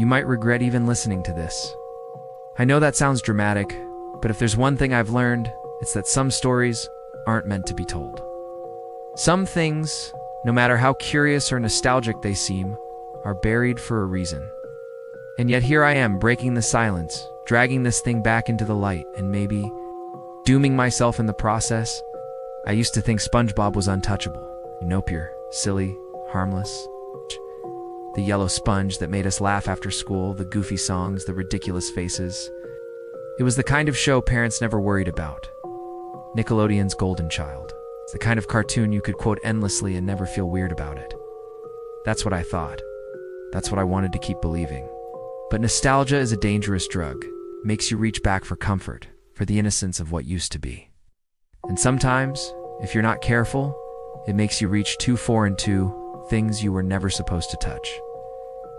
you might regret even listening to this. I know that sounds dramatic, but if there's one thing I've learned, it's that some stories aren't meant to be told. Some things, no matter how curious or nostalgic they seem, are buried for a reason. And yet here I am, breaking the silence, dragging this thing back into the light, and maybe dooming myself in the process. I used to think SpongeBob was untouchable. Pure, silly, harmless. The yellow sponge that made us laugh after school, the goofy songs, the ridiculous faces. It was the kind of show parents never worried about. Nickelodeon's golden child. It's the kind of cartoon you could quote endlessly and never feel weird about it. That's what I thought. That's what I wanted to keep believing. But nostalgia is a dangerous drug. It makes you reach back for comfort, for the innocence of what used to be. And sometimes, if you're not careful, it makes you reach too far into things you were never supposed to touch.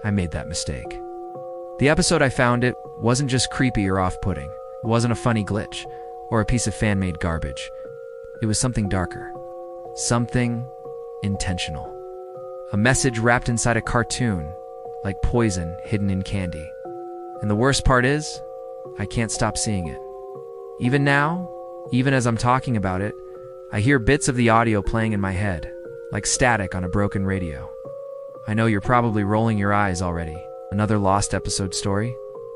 I made that mistake. The episode I found it wasn't just creepy or off-putting. It wasn't a funny glitch or a piece of fan-made garbage. It was something darker. Something intentional. A message wrapped inside a cartoon, like poison hidden in candy. And the worst part is, I can't stop seeing it. Even now, even as I'm talking about it, I hear bits of the audio playing in my head, like static on a broken radio. I know you're probably rolling your eyes already. Another lost episode story?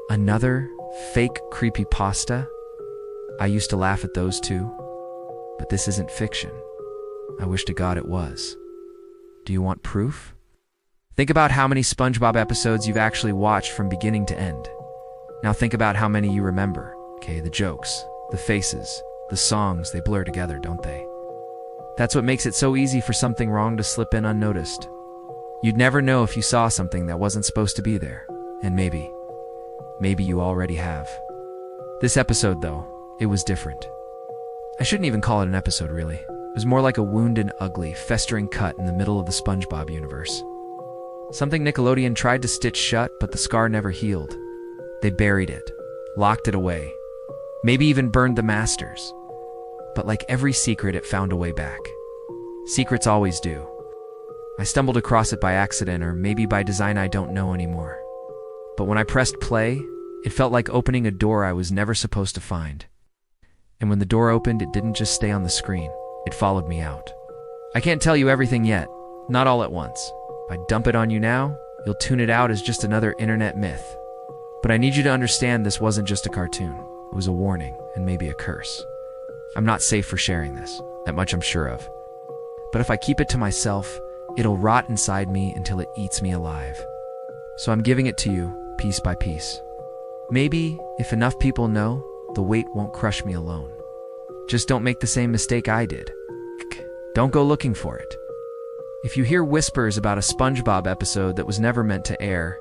Another fake creepypasta? I used to laugh at those too. But this isn't fiction. I wish to God it was. Do you want proof? Think about how many SpongeBob episodes you've actually watched from beginning to end. Now think about how many you remember. Okay, the jokes, the faces, the songs, they blur together, don't they? That's what makes it so easy for something wrong to slip in unnoticed. You'd never know if you saw something that wasn't supposed to be there. And maybe you already have. This episode, though, it was different. I shouldn't even call it an episode, really. It was more like a wounded, ugly, festering cut in the middle of the SpongeBob universe. Something Nickelodeon tried to stitch shut, but the scar never healed. They buried it, locked it away, maybe even burned the masters. But like every secret, it found a way back. Secrets always do. I stumbled across it by accident, or maybe by design, I don't know anymore. But when I pressed play, it felt like opening a door I was never supposed to find. And when the door opened, it didn't just stay on the screen. It followed me out. I can't tell you everything yet, not all at once. If I dump it on you now, you'll tune it out as just another internet myth. But I need you to understand this wasn't just a cartoon. It was a warning, and maybe a curse. I'm not safe for sharing this, that much I'm sure of. But if I keep it to myself, it'll rot inside me until it eats me alive. So I'm giving it to you, piece by piece. Maybe, if enough people know, the weight won't crush me alone. Just don't make the same mistake I did. Don't go looking for it. If you hear whispers about a SpongeBob episode that was never meant to air,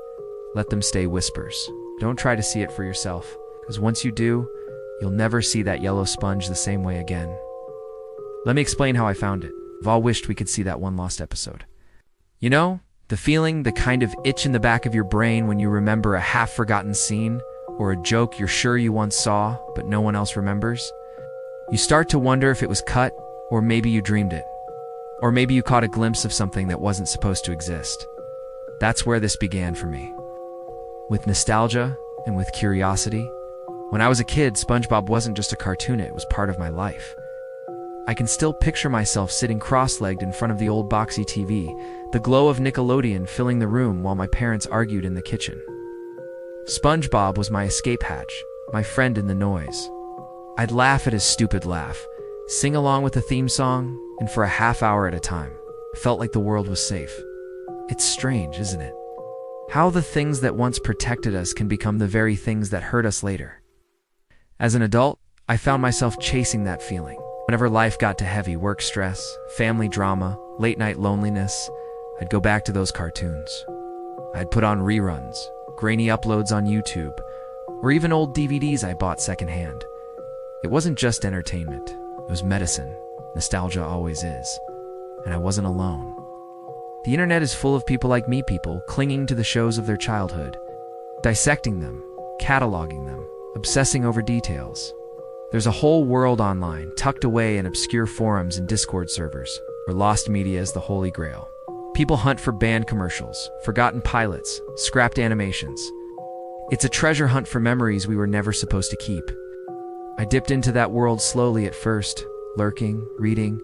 let them stay whispers. Don't try to see it for yourself, because once you do, you'll never see that yellow sponge the same way again. Let me explain how I found it. We've all wished we could see that one lost episode. You know, the feeling, the kind of itch in the back of your brain when you remember a half-forgotten scene, or a joke you're sure you once saw, but no one else remembers? You start to wonder if it was cut, or maybe you dreamed it. Or maybe you caught a glimpse of something that wasn't supposed to exist. That's where this began for me. With nostalgia and with curiosity. When I was a kid, SpongeBob wasn't just a cartoon, it was part of my life. I can still picture myself sitting cross-legged in front of the old boxy TV, the glow of Nickelodeon filling the room while my parents argued in the kitchen. SpongeBob was my escape hatch, my friend in the noise. I'd laugh at his stupid laugh, sing along with the theme song, and for a half hour at a time, it felt like the world was safe. It's strange, isn't it? How the things that once protected us can become the very things that hurt us later. As an adult, I found myself chasing that feeling. Whenever life got too heavy, work stress, family drama, late-night loneliness, I'd go back to those cartoons. I'd put on reruns, grainy uploads on YouTube, or even old DVDs I bought secondhand. It wasn't just entertainment, it was medicine. Nostalgia always is. And I wasn't alone. The internet is full of people like me, people clinging to the shows of their childhood, dissecting them, cataloging them, obsessing over details. There's a whole world online, tucked away in obscure forums and Discord servers, where lost media is the holy grail. People hunt for banned commercials, forgotten pilots, scrapped animations. It's a treasure hunt for memories we were never supposed to keep. I dipped into that world slowly at first, lurking, reading,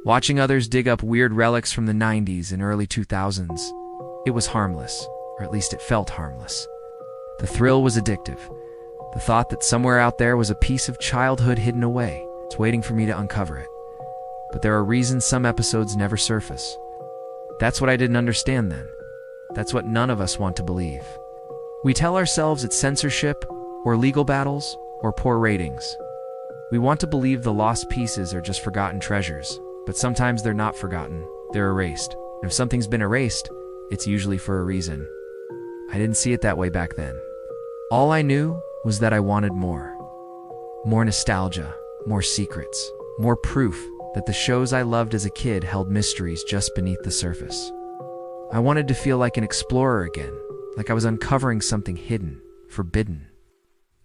watching others dig up weird relics from the 90s and early 2000s. It was harmless, or at least it felt harmless. The thrill was addictive. The thought that somewhere out there was a piece of childhood hidden away. It's waiting for me to uncover it. But there are reasons some episodes never surface. That's what I didn't understand then. That's what none of us want to believe. We tell ourselves it's censorship, or legal battles, or poor ratings. We want to believe the lost pieces are just forgotten treasures, but sometimes they're not forgotten, they're erased. And if something's been erased, it's usually for a reason. I didn't see it that way back then. All I knew was that I wanted more. More nostalgia, more secrets, more proof that the shows I loved as a kid held mysteries just beneath the surface. I wanted to feel like an explorer again, like I was uncovering something hidden, forbidden.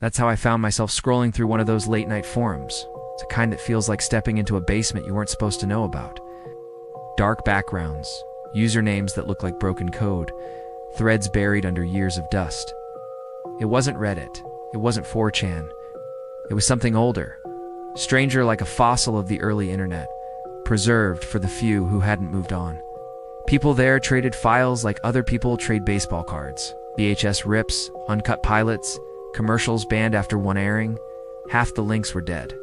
That's how I found myself scrolling through one of those late-night forums. It's a kind that feels like stepping into a basement you weren't supposed to know about. Dark backgrounds, usernames that look like broken code, threads buried under years of dust. It wasn't Reddit. It wasn't 4chan. It was something older, stranger, like a fossil of the early internet, preserved for the few who hadn't moved on. People there traded files like other people trade baseball cards, VHS rips, uncut pilots, commercials banned after one airing. Half the links were dead.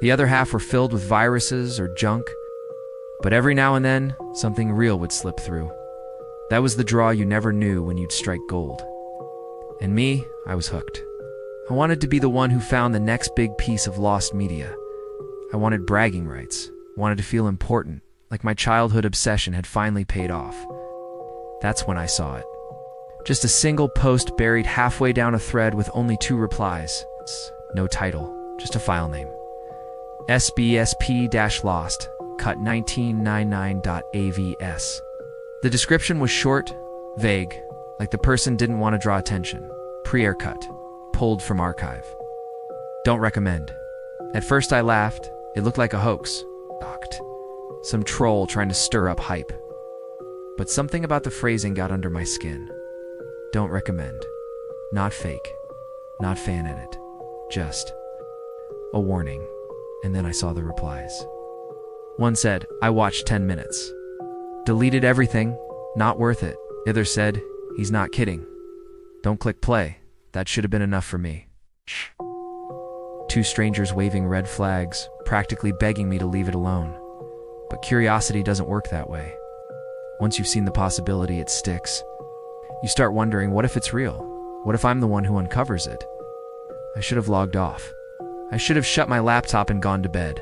The other half were filled with viruses or junk. But every now and then, something real would slip through. That was the draw you never knew when you'd strike gold. And me, I was hooked. I wanted to be the one who found the next big piece of lost media. I wanted bragging rights, wanted to feel important, like my childhood obsession had finally paid off. That's when I saw it. Just a single post buried halfway down a thread with only 2 replies. No title, just a file name. SBSP-Lost, cut 1999.avs. The description was short, vague, like the person didn't want to draw attention. Pre-air cut, pulled from archive. Don't recommend. At first I laughed. It looked like a hoax. Docked. Some troll trying to stir up hype. But something about the phrasing got under my skin. Don't recommend. Not fake. Not fan edit. Just a warning. And then I saw the replies. One said, I watched 10 minutes. Deleted everything. Not worth it. The other said, he's not kidding. Don't click play. That should have been enough for me. 2 strangers waving red flags, practically begging me to leave it alone. But curiosity doesn't work that way. Once you've seen the possibility, it sticks. You start wondering, what if it's real? What if I'm the one who uncovers it? I should have logged off. I should have shut my laptop and gone to bed.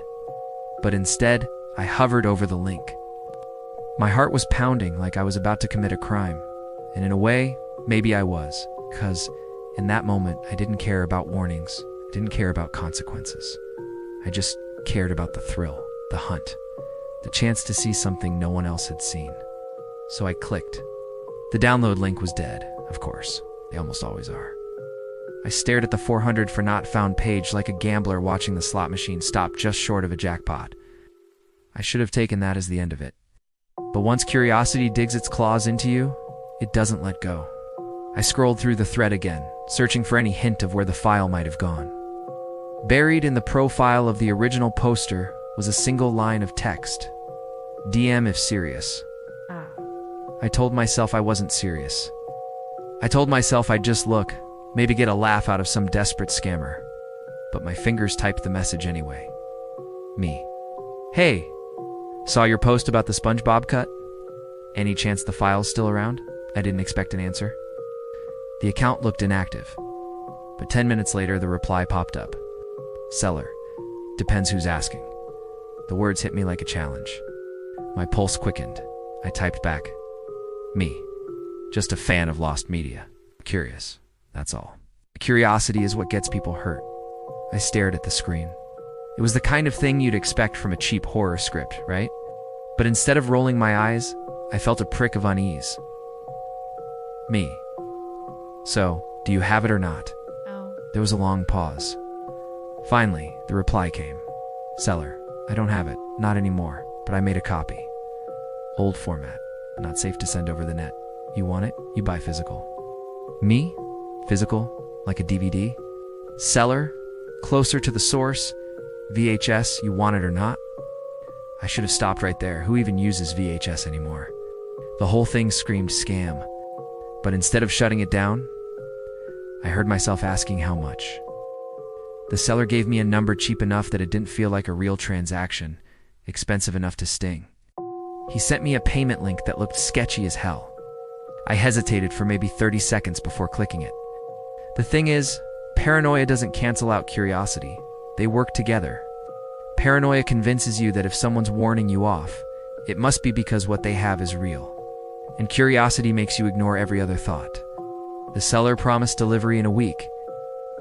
But instead, I hovered over the link. My heart was pounding like I was about to commit a crime. And in a way, maybe I was, 'cause in that moment, I didn't care about warnings. I didn't care about consequences. I just cared about the thrill, the hunt, the chance to see something no one else had seen. So I clicked. The download link was dead, of course. They almost always are. I stared at the 400 for not found page like a gambler watching the slot machine stop just short of a jackpot. I should have taken that as the end of it. But once curiosity digs its claws into you, it doesn't let go. I scrolled through the thread again, searching for any hint of where the file might have gone. Buried in the profile of the original poster was a single line of text. DM if serious. I told myself I wasn't serious. I told myself I'd just look, maybe get a laugh out of some desperate scammer. But my fingers typed the message anyway. Me. Hey, saw your post about the SpongeBob cut? Any chance the file's still around? I didn't expect an answer. The account looked inactive. But 10 minutes later, the reply popped up. Seller. Depends who's asking. The words hit me like a challenge. My pulse quickened. I typed back. Me. Just a fan of lost media. Curious. That's all. Curiosity is what gets people hurt. I stared at the screen. It was the kind of thing you'd expect from a cheap horror script, right? But instead of rolling my eyes, I felt a prick of unease. Me. So, do you have it or not? Oh. There was a long pause. Finally, the reply came. Seller. I don't have it. Not anymore. But I made a copy. Old format. but not safe to send over the net. You want it? You buy physical. Me? Physical? Like a DVD? Seller? Closer to the source? VHS, you want it or not? I should have stopped right there. Who even uses VHS anymore? The whole thing screamed scam. But instead of shutting it down, I heard myself asking how much. The seller gave me a number cheap enough that it didn't feel like a real transaction, expensive enough to sting. He sent me a payment link that looked sketchy as hell. I hesitated for maybe 30 seconds before clicking it. The thing is, paranoia doesn't cancel out curiosity. They work together. Paranoia convinces you that if someone's warning you off, it must be because what they have is real. And curiosity makes you ignore every other thought. The seller promised delivery in a week.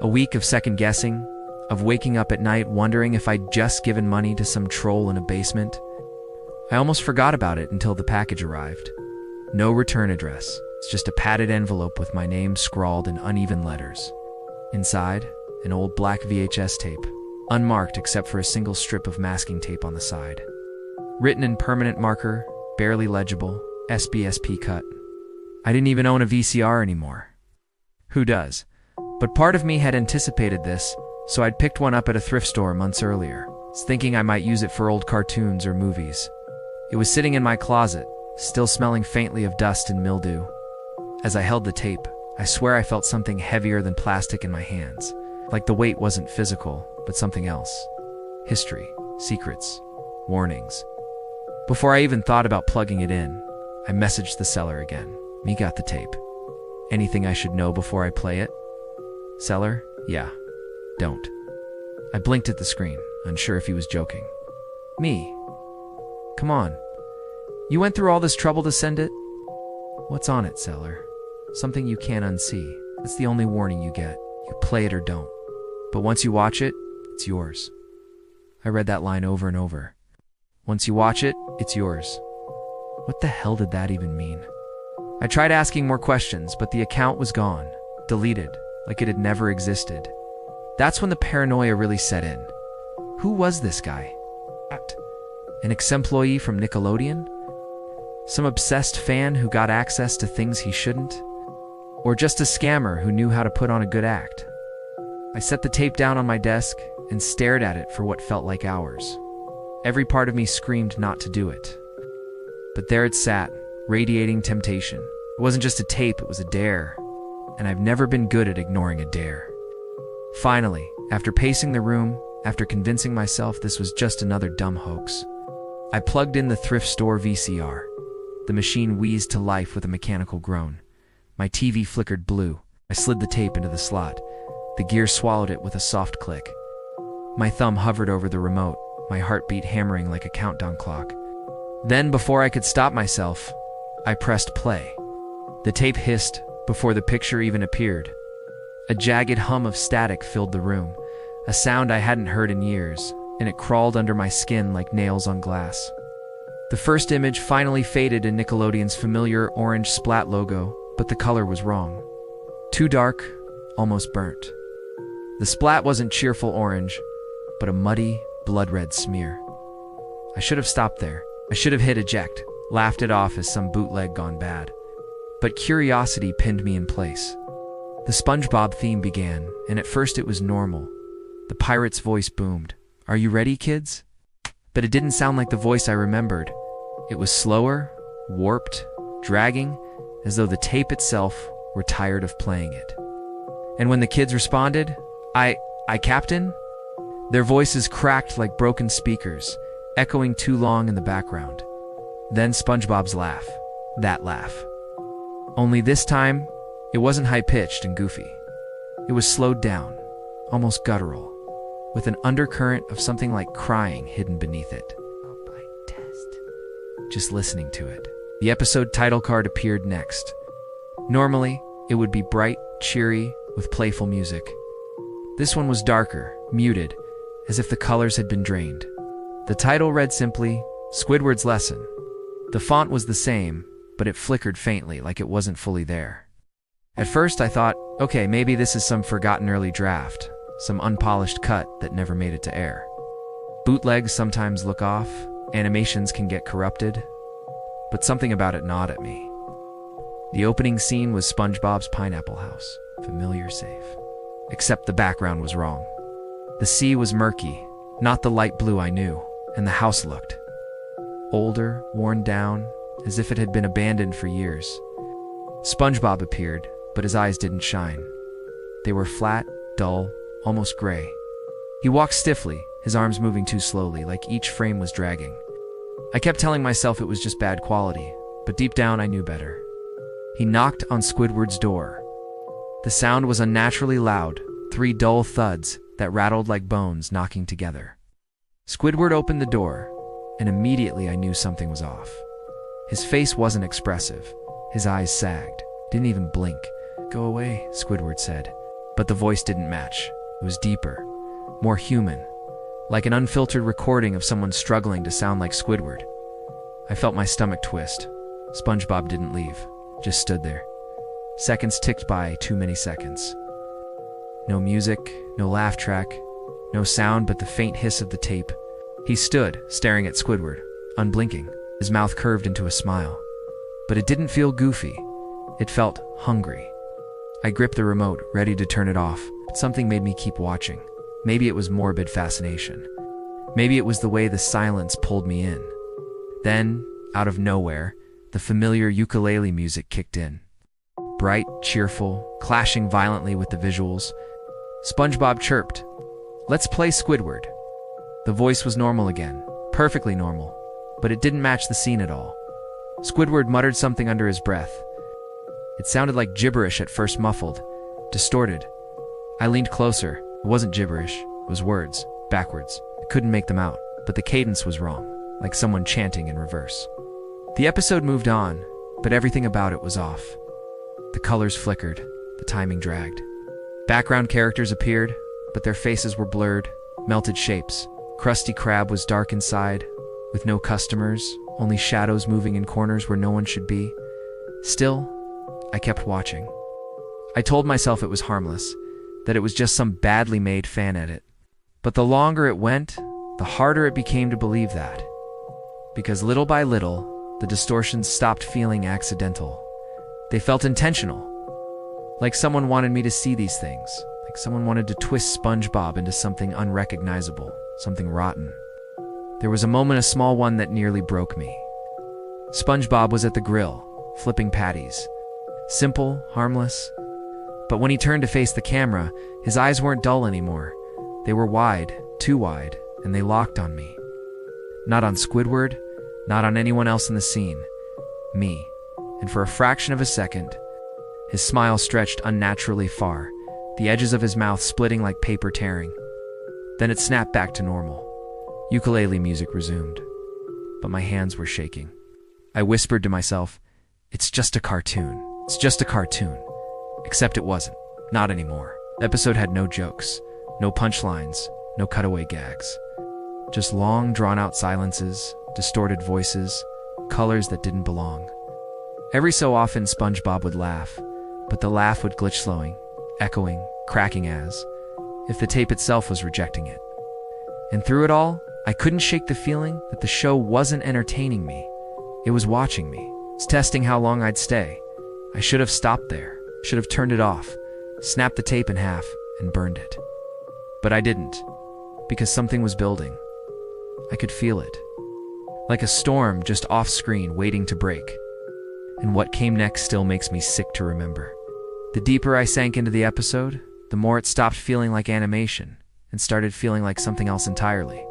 A week of second guessing, of waking up at night wondering if I'd just given money to some troll in a basement. I almost forgot about it until the package arrived. No return address. It's just a padded envelope with my name scrawled in uneven letters. Inside, an old black VHS tape, unmarked except for a single strip of masking tape on the side. Written in permanent marker, barely legible, SBSP cut. I didn't even own a VCR anymore. Who does? But part of me had anticipated this, so I'd picked one up at a thrift store months earlier, thinking I might use it for old cartoons or movies. It was sitting in my closet, still smelling faintly of dust and mildew. As I held the tape, I swear I felt something heavier than plastic in my hands, like the weight wasn't physical, but something else. History, secrets, warnings. Before I even thought about plugging it in, I messaged the seller again. Me got the tape. Anything I should know before I play it? Seller? Yeah. Don't. I blinked at the screen, unsure if he was joking. Me? Come on. You went through all this trouble to send it? What's on it, seller? Something you can't unsee. That's the only warning you get. You play it or don't. But once you watch it, it's yours. I read that line over and over. Once you watch it, it's yours. What the hell did that even mean? I tried asking more questions, but the account was gone, deleted, like it had never existed. That's when the paranoia really set in. Who was this guy? An ex-employee from Nickelodeon? Some obsessed fan who got access to things he shouldn't? Or just a scammer who knew how to put on a good act? I set the tape down on my desk and stared at it for what felt like hours. Every part of me screamed not to do it. But there it sat, radiating temptation. It wasn't just a tape, it was a dare. And I've never been good at ignoring a dare. Finally, after pacing the room, after convincing myself this was just another dumb hoax, I plugged in the thrift store VCR. The machine wheezed to life with a mechanical groan. My TV flickered blue. I slid the tape into the slot. The gear swallowed it with a soft click. My thumb hovered over the remote, my heartbeat hammering like a countdown clock. Then, before I could stop myself, I pressed play. The tape hissed before the picture even appeared. A jagged hum of static filled the room, a sound I hadn't heard in years, and it crawled under my skin like nails on glass. The first image finally faded in Nickelodeon's familiar orange splat logo, but the color was wrong. Too dark, almost burnt. The splat wasn't cheerful orange, but a muddy, blood-red smear. I should have stopped there. I should have hit eject, laughed it off as some bootleg gone bad. But curiosity pinned me in place. The SpongeBob theme began, and at first it was normal. The pirate's voice boomed. "Are you ready, kids?" But it didn't sound like the voice I remembered. It was slower, warped, dragging, as though the tape itself were tired of playing it. And when the kids responded, I Captain? Their voices cracked like broken speakers, echoing too long in the background. Then SpongeBob's laugh. That laugh. Only this time, it wasn't high-pitched and goofy. It was slowed down, almost guttural, with an undercurrent of something like crying hidden beneath it. Just listening to it. The episode title card appeared next. Normally, it would be bright, cheery, with playful music. This one was darker, muted, as if the colors had been drained. The title read simply, Squidward's Lesson. The font was the same, but it flickered faintly like it wasn't fully there. At first I thought, okay, maybe this is some forgotten early draft, some unpolished cut that never made it to air. Bootlegs sometimes look off, animations can get corrupted. but something about it gnawed at me. The opening scene was SpongeBob's pineapple house, familiar, safe. Except the background was wrong. The sea was murky, not the light blue I knew, and the house looked older, worn down, as if it had been abandoned for years. SpongeBob appeared, but his eyes didn't shine. They were flat, dull, almost gray. He walked stiffly, his arms moving too slowly, like each frame was dragging. I kept telling myself it was just bad quality, but deep down I knew better. He knocked on Squidward's door. The sound was unnaturally loud, 3 dull thuds that rattled like bones knocking together. Squidward opened the door, and immediately I knew something was off. His face wasn't expressive. His eyes sagged, didn't even blink. "Go away," Squidward said. But the voice didn't match. It was deeper, more human, like an unfiltered recording of someone struggling to sound like Squidward. I felt my stomach twist. SpongeBob didn't leave, just stood there. Seconds ticked by, too many seconds. No music, no laugh track, no sound but the faint hiss of the tape. He stood, staring at Squidward, unblinking, his mouth curved into a smile. But it didn't feel goofy. It felt hungry. I gripped the remote, ready to turn it off, but something made me keep watching. Maybe it was morbid fascination. Maybe it was the way the silence pulled me in. Then, out of nowhere, the familiar ukulele music kicked in. Bright, cheerful, clashing violently with the visuals. SpongeBob chirped, "Let's play Squidward." The voice was normal again, perfectly normal, but it didn't match the scene at all. Squidward muttered something under his breath. It sounded like gibberish at first, muffled, distorted. I leaned closer. It wasn't gibberish, it was words, backwards. I couldn't make them out, but the cadence was wrong, like someone chanting in reverse. The episode moved on, but everything about it was off. The colors flickered, the timing dragged. Background characters appeared, but their faces were blurred, melted shapes. Krusty Krab was dark inside, with no customers, only shadows moving in corners where no one should be. Still, I kept watching. I told myself it was harmless, that it was just some badly made fan edit. But the longer it went, the harder it became to believe that. Because little by little, the distortions stopped feeling accidental. They felt intentional. Like someone wanted me to see these things. Like someone wanted to twist SpongeBob into something unrecognizable, something rotten. There was a moment, a small one, that nearly broke me. SpongeBob was at the grill, flipping patties. Simple, harmless. But when he turned to face the camera, his eyes weren't dull anymore. They were wide, too wide, and they locked on me. Not on Squidward, not on anyone else in the scene. Me. And for a fraction of a second, his smile stretched unnaturally far, the edges of his mouth splitting like paper tearing. Then it snapped back to normal. Ukulele music resumed. But my hands were shaking. I whispered to myself, "It's just a cartoon. It's just a cartoon." Except it wasn't. Not anymore. The episode had no jokes, no punchlines, no cutaway gags. Just long, drawn-out silences, distorted voices, colors that didn't belong. Every so often, SpongeBob would laugh, but the laugh would glitch, slowing, echoing, cracking as if the tape itself was rejecting it. And through it all, I couldn't shake the feeling that the show wasn't entertaining me. It was watching me. It was testing how long I'd stay. I should have stopped there, should have turned it off, snapped the tape in half, and burned it. But I didn't, because something was building. I could feel it. Like a storm just off-screen waiting to break. And what came next still makes me sick to remember. The deeper I sank into the episode, the more it stopped feeling like animation and started feeling like something else entirely.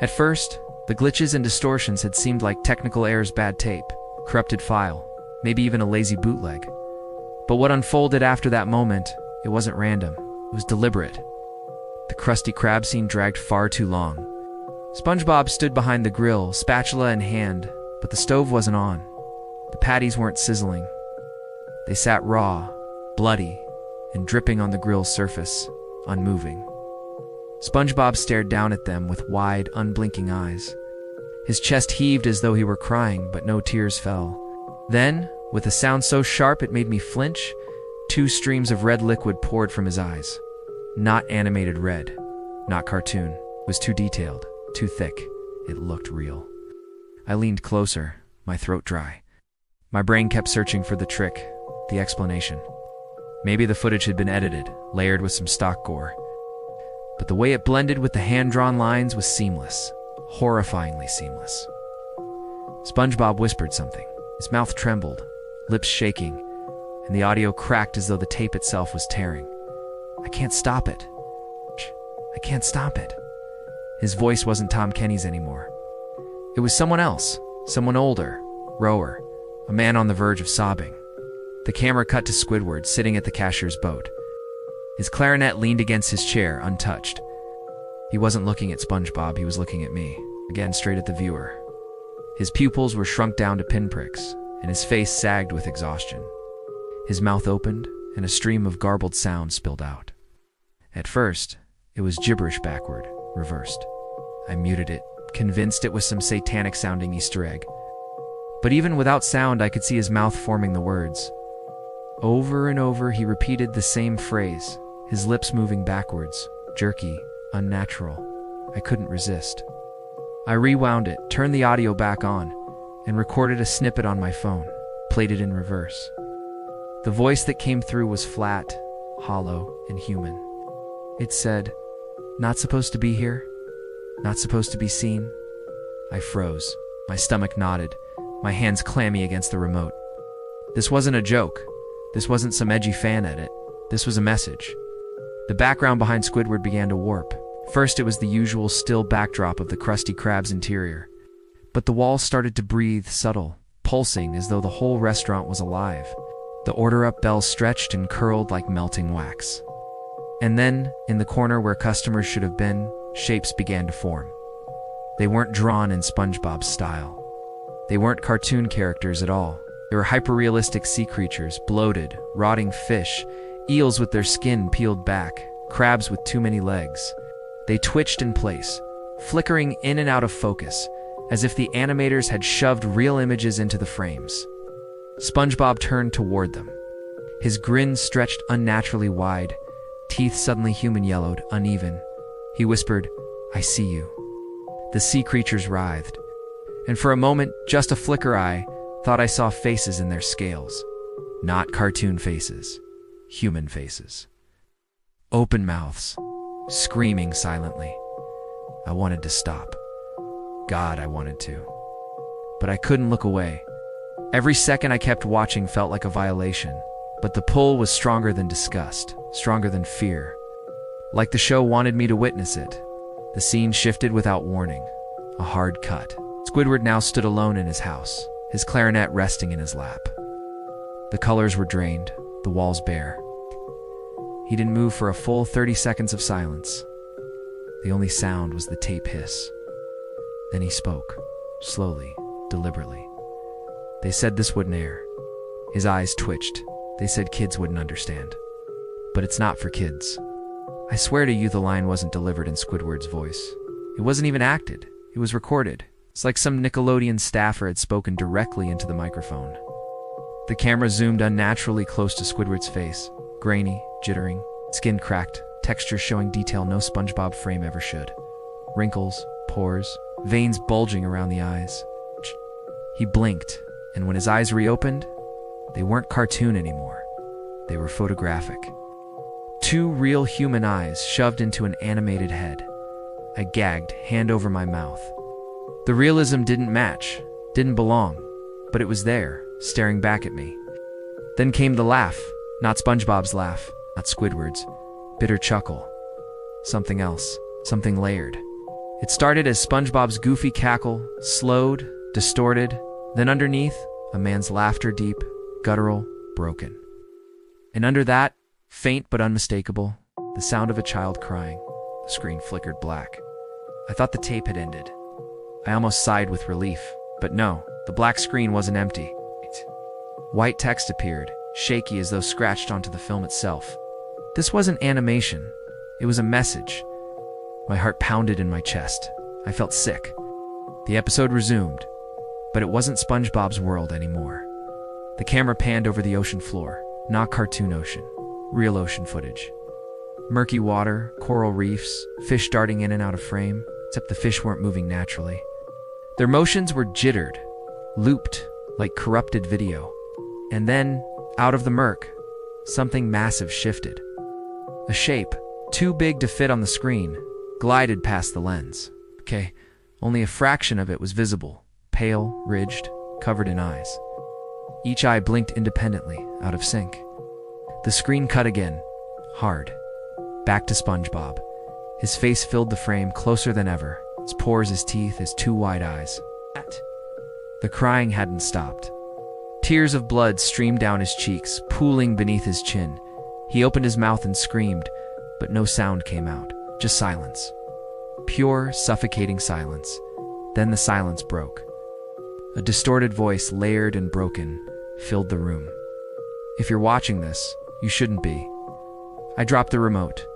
At first, the glitches and distortions had seemed like technical errors, bad tape, corrupted file, maybe even a lazy bootleg. But what unfolded after that moment, it wasn't random, it was deliberate. The Krusty Krab scene dragged far too long. SpongeBob stood behind the grill, spatula in hand, but the stove wasn't on. The patties weren't sizzling. They sat raw, bloody, and dripping on the grill's surface, unmoving. SpongeBob stared down at them with wide, unblinking eyes. His chest heaved as though he were crying, but no tears fell. Then, with a sound so sharp it made me flinch, 2 streams of red liquid poured from his eyes. Not animated red, not cartoon. It was too detailed, too thick. It looked real. I leaned closer, my throat dry. My brain kept searching for the trick, the explanation. Maybe the footage had been edited, layered with some stock gore. But the way it blended with the hand-drawn lines was seamless, horrifyingly seamless. SpongeBob whispered something. His mouth trembled, lips shaking, and the audio cracked as though the tape itself was tearing. I can't stop it. I can't stop it. His voice wasn't Tom Kenny's anymore. It was someone else, someone older, rower, a man on the verge of sobbing. The camera cut to Squidward sitting at the cashier's boat. His clarinet leaned against his chair, untouched. He wasn't looking at SpongeBob, he was looking at me, again straight at the viewer. His pupils were shrunk down to pinpricks, and his face sagged with exhaustion. His mouth opened, and a stream of garbled sound spilled out. At first, it was gibberish backward, reversed. I muted it, convinced it was some satanic-sounding Easter egg. But even without sound, I could see his mouth forming the words. Over and over, he repeated the same phrase, his lips moving backwards, jerky, unnatural. I couldn't resist. I rewound it, turned the audio back on, and recorded a snippet on my phone, played it in reverse. The voice that came through was flat, hollow, and human. It said, "Not supposed to be here? Not supposed to be seen?" I froze. My stomach knotted, my hands clammy against the remote. This wasn't a joke. This wasn't some edgy fan edit. This was a message. The background behind Squidward began to warp. First, it was the usual still backdrop of the Krusty Krab's interior. But the walls started to breathe, subtle, pulsing as though the whole restaurant was alive. The order-up bells stretched and curled like melting wax. And then, in the corner where customers should have been, shapes began to form. They weren't drawn in SpongeBob's style. They weren't cartoon characters at all. They were hyper-realistic sea creatures, bloated, rotting fish, eels with their skin peeled back, crabs with too many legs. They twitched in place, flickering in and out of focus, as if the animators had shoved real images into the frames. SpongeBob turned toward them. His grin stretched unnaturally wide, teeth suddenly human-yellowed, uneven. He whispered, "I see you." The sea creatures writhed, and for a moment, just a flicker, I thought I saw faces in their scales. Not cartoon faces, human faces. Open mouths, screaming silently. I wanted to stop. God, I wanted to. But I couldn't look away. Every second I kept watching felt like a violation, but the pull was stronger than disgust, stronger than fear. Like the show wanted me to witness it. The scene shifted without warning. A hard cut. Squidward now stood alone in his house, his clarinet resting in his lap. The colors were drained, the walls bare. He didn't move for a full 30 seconds of silence. The only sound was the tape hiss. Then he spoke, slowly, deliberately. They said this wouldn't air. His eyes twitched. They said kids wouldn't understand. But it's not for kids. I swear to you the line wasn't delivered in Squidward's voice. It wasn't even acted. It was recorded. It's like some Nickelodeon staffer had spoken directly into the microphone. The camera zoomed unnaturally close to Squidward's face, grainy, jittering, skin cracked, texture showing detail no SpongeBob frame ever should. Wrinkles, pores, veins bulging around the eyes. He blinked, and when his eyes reopened, they weren't cartoon anymore. They were photographic. Two real human eyes shoved into an animated head. I gagged, hand over my mouth. The realism didn't match, didn't belong, but it was there, staring back at me. Then came the laugh, not SpongeBob's laugh, not Squidward's. Bitter chuckle. Something else, something layered. It started as SpongeBob's goofy cackle, slowed, distorted, then underneath, a man's laughter deep, guttural, broken. And under that, faint but unmistakable, the sound of a child crying. The screen flickered black. I thought the tape had ended. I almost sighed with relief, but no, the black screen wasn't empty. White text appeared, shaky as though scratched onto the film itself. This wasn't animation. It was a message. My heart pounded in my chest. I felt sick. The episode resumed, but it wasn't SpongeBob's world anymore. The camera panned over the ocean floor, not cartoon ocean, real ocean footage. Murky water, coral reefs, fish darting in and out of frame, except the fish weren't moving naturally. Their motions were jittered, looped like corrupted video. And then, out of the murk, something massive shifted. A shape, too big to fit on the screen, glided past the lens. Okay, only a fraction of it was visible, pale, ridged, covered in eyes. Each eye blinked independently, out of sync. The screen cut again, hard. Back to SpongeBob. His face filled the frame closer than ever, his pores, his teeth, his two wide eyes. The crying hadn't stopped. Tears of blood streamed down his cheeks, pooling beneath his chin. He opened his mouth and screamed, but no sound came out, just silence. Pure, suffocating silence. Then the silence broke. A distorted voice, layered and broken, filled the room. If you're watching this, you shouldn't be. I dropped the remote.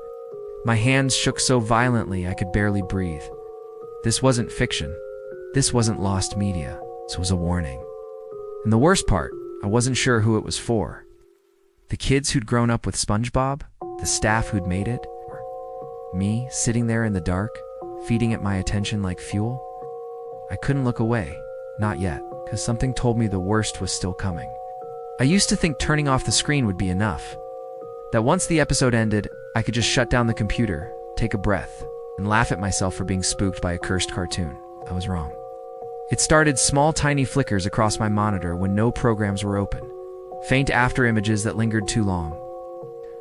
My hands shook so violently I could barely breathe. This wasn't fiction. This wasn't lost media. This was a warning. And the worst part, I wasn't sure who it was for. The kids who'd grown up with SpongeBob? The staff who'd made it? Or me, sitting there in the dark, feeding it my attention like fuel? I couldn't look away. Not yet, because something told me the worst was still coming. I used to think turning off the screen would be enough. That once the episode ended, I could just shut down the computer, take a breath, and laugh at myself for being spooked by a cursed cartoon. I was wrong. It started small, tiny flickers across my monitor when no programs were open. Faint after images that lingered too long.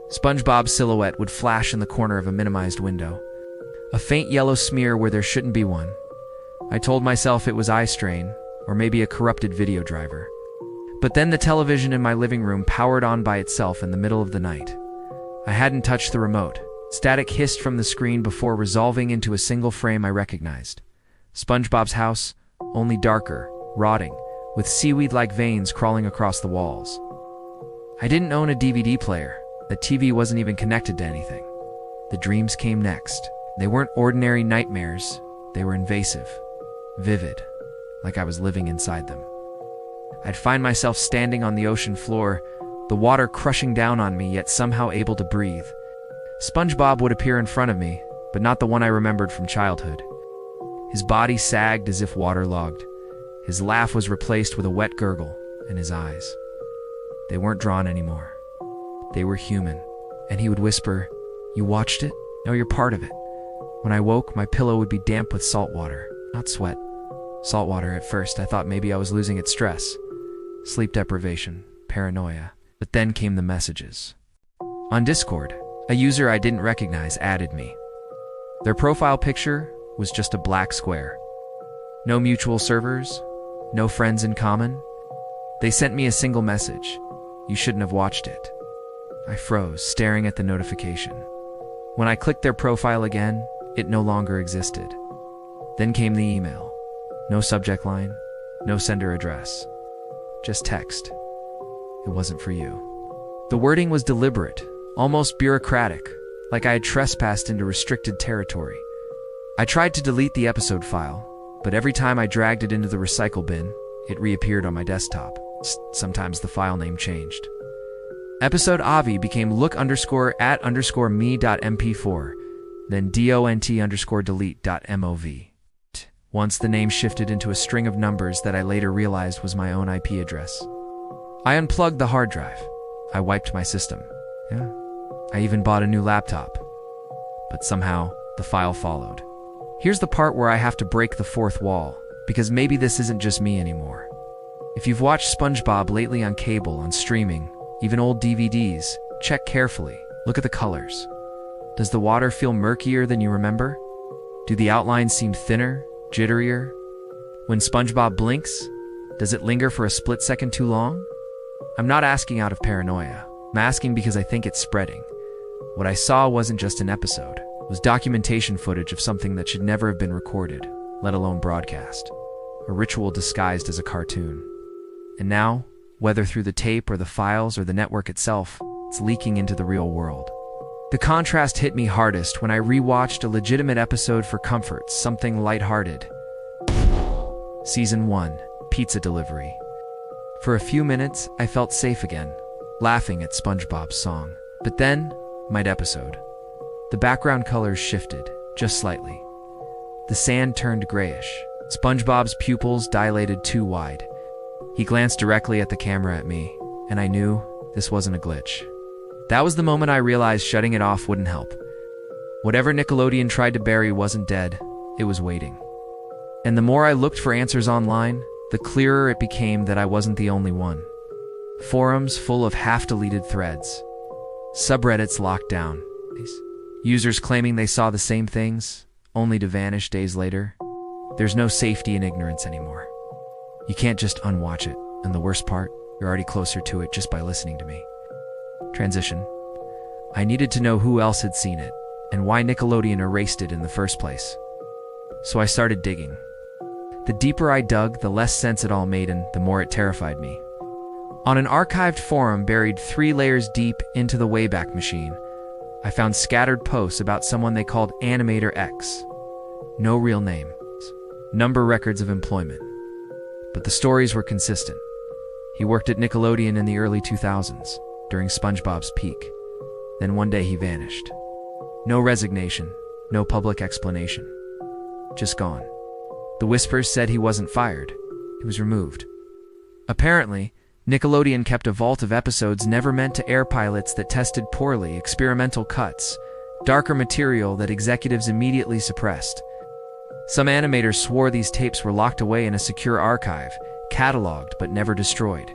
SpongeBob's silhouette would flash in the corner of a minimized window. A faint yellow smear where there shouldn't be one. I told myself it was eye strain, or maybe a corrupted video driver. But then the television in my living room powered on by itself in the middle of the night. I hadn't touched the remote. Static hissed from the screen before resolving into a single frame I recognized. SpongeBob's house, only darker, rotting, with seaweed-like veins crawling across the walls. I didn't own a DVD player. The TV wasn't even connected to anything. The dreams came next. They weren't ordinary nightmares. They were invasive, vivid, like I was living inside them. I'd find myself standing on the ocean floor, the water crushing down on me, yet somehow able to breathe. SpongeBob would appear in front of me, but not the one I remembered from childhood. His body sagged as if waterlogged. His laugh was replaced with a wet gurgle, and his eyes. They weren't drawn anymore. They were human, and he would whisper, "You watched it? No, you're part of it." When I woke, my pillow would be damp with salt water, not sweat. Salt water. At first, I thought maybe I was losing its stress. Sleep deprivation, paranoia. But then came the messages. On Discord, a user I didn't recognize added me. Their profile picture was just a black square. No mutual servers, no friends in common. They sent me a single message. "You shouldn't have watched it." I froze, staring at the notification. When I clicked their profile again, it no longer existed. Then came the email. No subject line, no sender address. Just text. "It wasn't for you." The wording was deliberate, almost bureaucratic, like I had trespassed into restricted territory. I tried to delete the episode file, but every time I dragged it into the recycle bin, it reappeared on my desktop. Sometimes the file name changed. Episode Avi became look_at_me.mp4, then dont_delete.mov. Once the name shifted into a string of numbers that I later realized was my own IP address. I unplugged the hard drive. I wiped my system. Yeah. I even bought a new laptop. But somehow, the file followed. Here's the part where I have to break the fourth wall, because maybe this isn't just me anymore. If you've watched SpongeBob lately on cable, on streaming, even old DVDs, check carefully. Look at the colors. Does the water feel murkier than you remember? Do the outlines seem thinner, jitterier? When SpongeBob blinks, does it linger for a split second too long? I'm not asking out of paranoia. I'm asking because I think it's spreading. What I saw wasn't just an episode. It was documentation footage of something that should never have been recorded, let alone broadcast. A ritual disguised as a cartoon. And now, whether through the tape or the files or the network itself, it's leaking into the real world. The contrast hit me hardest when I rewatched a legitimate episode for comfort, something lighthearted. Season 1, Pizza Delivery. For a few minutes, I felt safe again, laughing at SpongeBob's song. But then, mid-episode, the background colors shifted, just slightly. The sand turned grayish. SpongeBob's pupils dilated too wide. He glanced directly at the camera at me, and I knew this wasn't a glitch. That was the moment I realized shutting it off wouldn't help. Whatever Nickelodeon tried to bury wasn't dead, it was waiting. And the more I looked for answers online, the clearer it became that I wasn't the only one. Forums full of half-deleted threads. Subreddits locked down. Users claiming they saw the same things, only to vanish days later. There's no safety in ignorance anymore. You can't just unwatch it, and the worst part, you're already closer to it just by listening to me. Transition. I needed to know who else had seen it, and why Nickelodeon erased it in the first place. So I started digging. The deeper I dug, the less sense it all made, and the more it terrified me. On an archived forum buried 3 layers deep into the Wayback Machine, I found scattered posts about someone they called Animator X. No real name, number records of employment. But the stories were consistent. He worked at Nickelodeon in the early 2000s, during SpongeBob's peak. Then one day he vanished. No resignation, no public explanation. Just gone. The whispers said he wasn't fired. He was removed. Apparently, Nickelodeon kept a vault of episodes never meant to air, pilots that tested poorly, experimental cuts, darker material that executives immediately suppressed. Some animators swore these tapes were locked away in a secure archive, cataloged but never destroyed.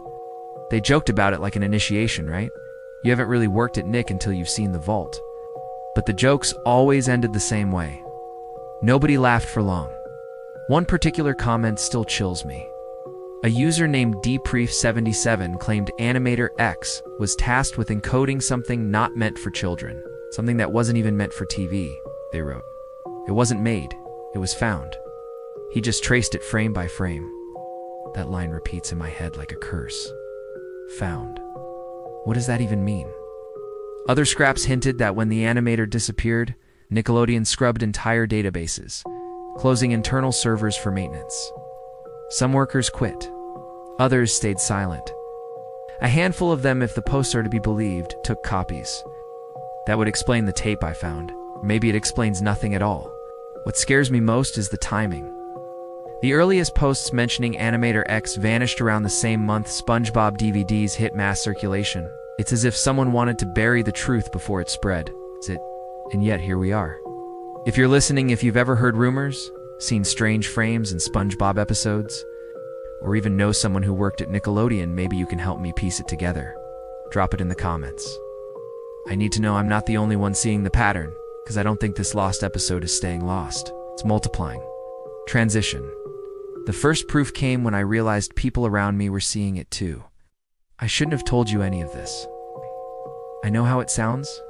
They joked about it like an initiation, right? You haven't really worked at Nick until you've seen the vault. But the jokes always ended the same way. Nobody laughed for long. One particular comment still chills me. A user named dpreef77 claimed Animator X was tasked with encoding something not meant for children, something that wasn't even meant for TV, they wrote. It wasn't made, it was found. He just traced it frame by frame. That line repeats in my head like a curse. Found. What does that even mean? Other scraps hinted that when the animator disappeared, Nickelodeon scrubbed entire databases, closing internal servers for maintenance. Some workers quit. Others stayed silent. A handful of them, if the posts are to be believed, took copies. That would explain the tape I found. Maybe it explains nothing at all. What scares me most is the timing. The earliest posts mentioning Animator X vanished around the same month SpongeBob DVDs hit mass circulation. It's as if someone wanted to bury the truth before it spread. And yet here we are. If you're listening, if you've ever heard rumors, seen strange frames in SpongeBob episodes, or even know someone who worked at Nickelodeon, maybe you can help me piece it together. Drop it in the comments. I need to know I'm not the only one seeing the pattern, because I don't think this lost episode is staying lost. It's multiplying. Transition. The first proof came when I realized people around me were seeing it too. I shouldn't have told you any of this. I know how it sounds.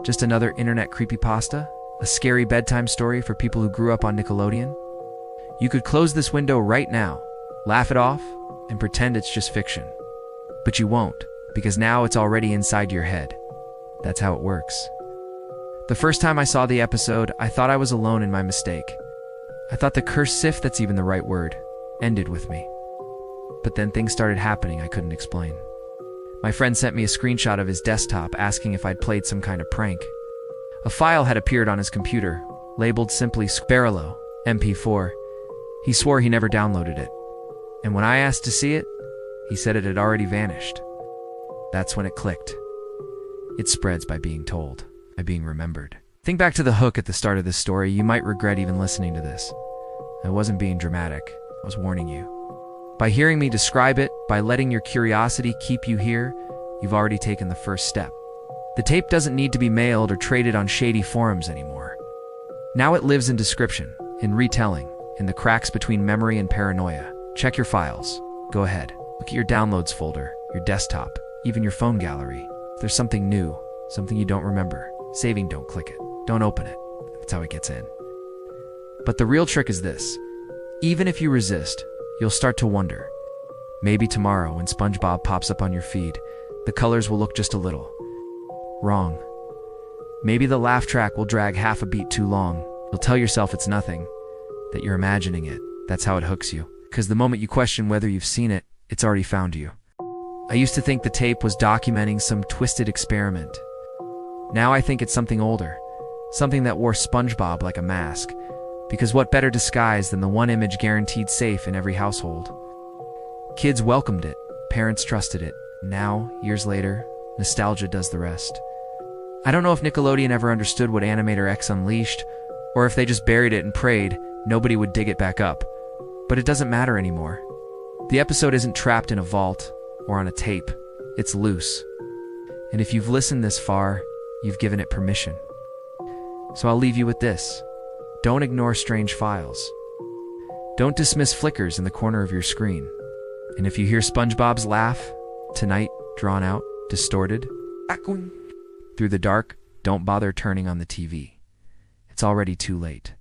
Just another internet creepypasta? A scary bedtime story for people who grew up on Nickelodeon? You could close this window right now, laugh it off, and pretend it's just fiction. But you won't, because now it's already inside your head. That's how it works. The first time I saw the episode, I thought I was alone in my mistake. I thought the curse, if that's even the right word, ended with me. But then things started happening I couldn't explain. My friend sent me a screenshot of his desktop asking if I'd played some kind of prank. A file had appeared on his computer, labeled simply Sparrow, MP4. He swore he never downloaded it. And when I asked to see it, he said it had already vanished. That's when it clicked. It spreads by being told, by being remembered. Think back to the hook at the start of this story. You might regret even listening to this. I wasn't being dramatic. I was warning you. By hearing me describe it, by letting your curiosity keep you here, you've already taken the first step. The tape doesn't need to be mailed or traded on shady forums anymore. Now it lives in description, in retelling, in the cracks between memory and paranoia. Check your files. Go ahead. Look at your downloads folder, your desktop, even your phone gallery. If there's something new, something you don't remember, saving, don't click it. Don't open it. That's how it gets in. But the real trick is this. Even if you resist, you'll start to wonder. Maybe tomorrow, when SpongeBob pops up on your feed, the colors will look just a little wrong. Maybe the laugh track will drag half a beat too long. You'll tell yourself it's nothing, that you're imagining it. That's how it hooks you. Because the moment you question whether you've seen it, it's already found you. I used to think the tape was documenting some twisted experiment. Now I think it's something older, something that wore SpongeBob like a mask. Because what better disguise than the one image guaranteed safe in every household? Kids welcomed it, parents trusted it. Now, years later, nostalgia does the rest. I don't know if Nickelodeon ever understood what Animator X unleashed, or if they just buried it and prayed nobody would dig it back up. But it doesn't matter anymore. The episode isn't trapped in a vault or on a tape. It's loose. And if you've listened this far, you've given it permission. So I'll leave you with this. Don't ignore strange files. Don't dismiss flickers in the corner of your screen. And if you hear SpongeBob's laugh, tonight, drawn out, distorted, echoing through the dark, don't bother turning on the TV. It's already too late.